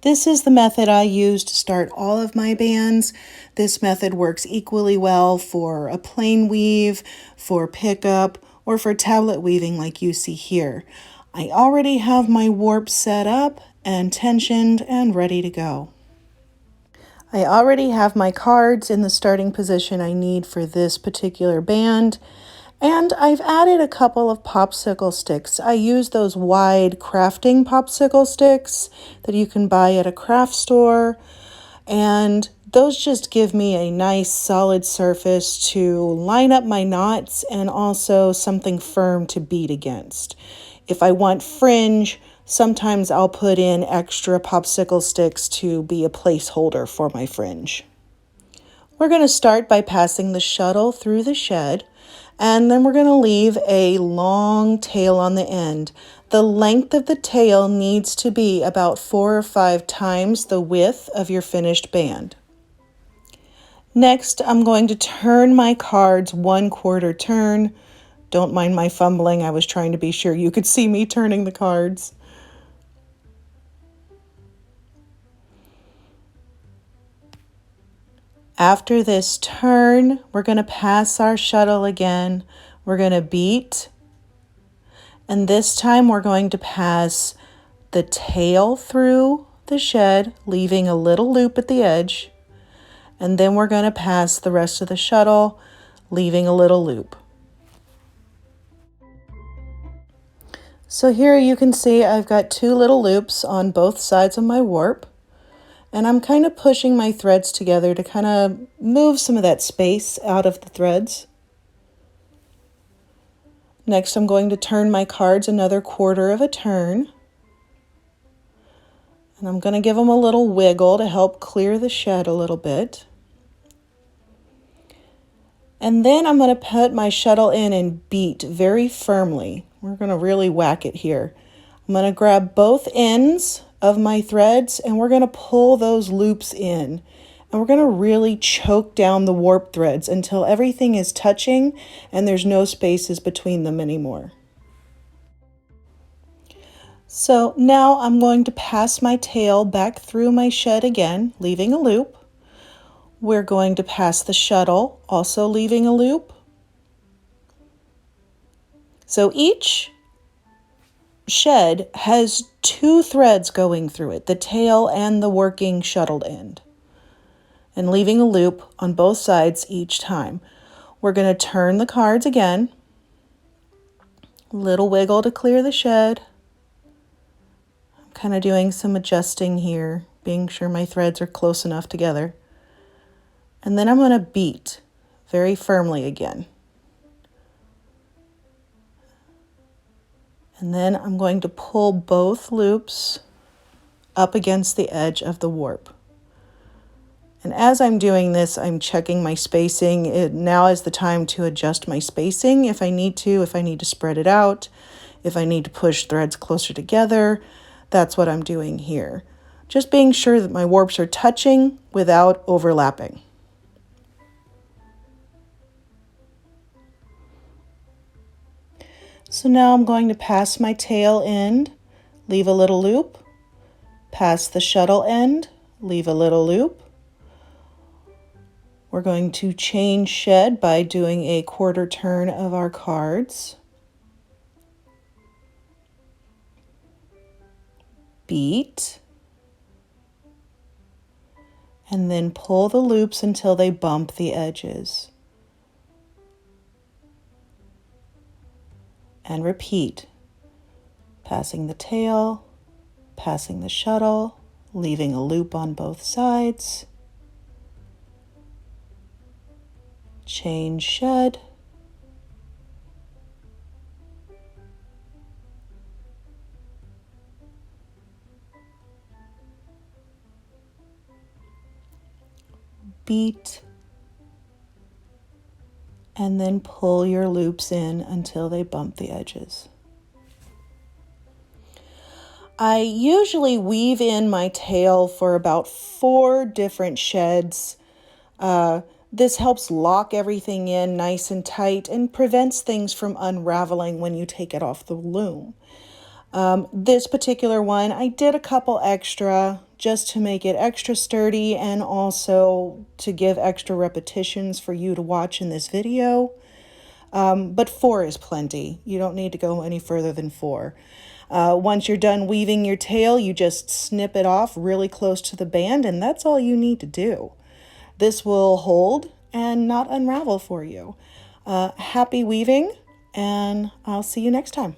This is the method I use to start all of my bands. This method works equally well for a plain weave, for pickup, or for tablet weaving like you see here. I already have my warp set up and tensioned and ready to go. I already have my cards in the starting position I need for this particular band, and I've added a couple of popsicle sticks. I use those wide crafting popsicle sticks that you can buy at a craft store, and those just give me a nice solid surface to line up my knots and also something firm to beat against. If I want fringe, sometimes I'll put in extra popsicle sticks to be a placeholder for my fringe. We're going to start by passing the shuttle through the shed, and then we're going to leave a long tail on the end. The length of the tail needs to be about 4 or 5 times the width of your finished band. Next, I'm going to turn my cards 1/4 turn. Don't mind my fumbling. I was trying to be sure you could see me turning the cards. After this turn, we're going to pass our shuttle again. We're going to beat. And this time we're going to pass the tail through the shed, leaving a little loop at the edge. And then we're going to pass the rest of the shuttle, leaving a little loop. So here you can see I've got 2 little loops on both sides of my warp, and I'm kind of pushing my threads together to kind of move some of that space out of the threads. Next, I'm going to turn my cards another 1/4 of a turn, and I'm going to give them a little wiggle to help clear the shed a little bit. And then I'm going to put my shuttle in and beat very firmly. We're going to really whack it here. I'm going to grab both ends of my threads and we're going to pull those loops in. And we're going to really choke down the warp threads until everything is touching and there's no spaces between them anymore. So now I'm going to pass my tail back through my shed again, leaving a loop. We're going to pass the shuttle, also leaving a loop. So each shed has 2 threads going through it, the tail and the working shuttled end, and leaving a loop on both sides each time. We're going to turn the cards again, little wiggle to clear the shed. I'm kind of doing some adjusting here, being sure my threads are close enough together. And then I'm going to beat very firmly again. And then I'm going to pull both loops up against the edge of the warp. And as I'm doing this, I'm checking my spacing. Now is the time to adjust my spacing if I need to spread it out, if I need to push threads closer together. That's what I'm doing here. Just being sure that my warps are touching without overlapping. So now I'm going to pass my tail end, leave a little loop, pass the shuttle end, leave a little loop. We're going to change shed by doing a 1/4 turn of our cards. Beat. And then pull the loops until they bump the edges. And repeat, passing the tail, passing the shuttle, leaving a loop on both sides, change shed, beat, and then pull your loops in until they bump the edges. I usually weave in my tail for about 4 different sheds. This helps lock everything in nice and tight and prevents things from unraveling when you take it off the loom. This particular one, I did a couple extra just to make it extra sturdy and also to give extra repetitions for you to watch in this video. But 4 is plenty. You don't need to go any further than 4. Once you're done weaving your tail, you just snip it off really close to the band, and that's all you need to do. This will hold and not unravel for you. Happy weaving, and I'll see you next time.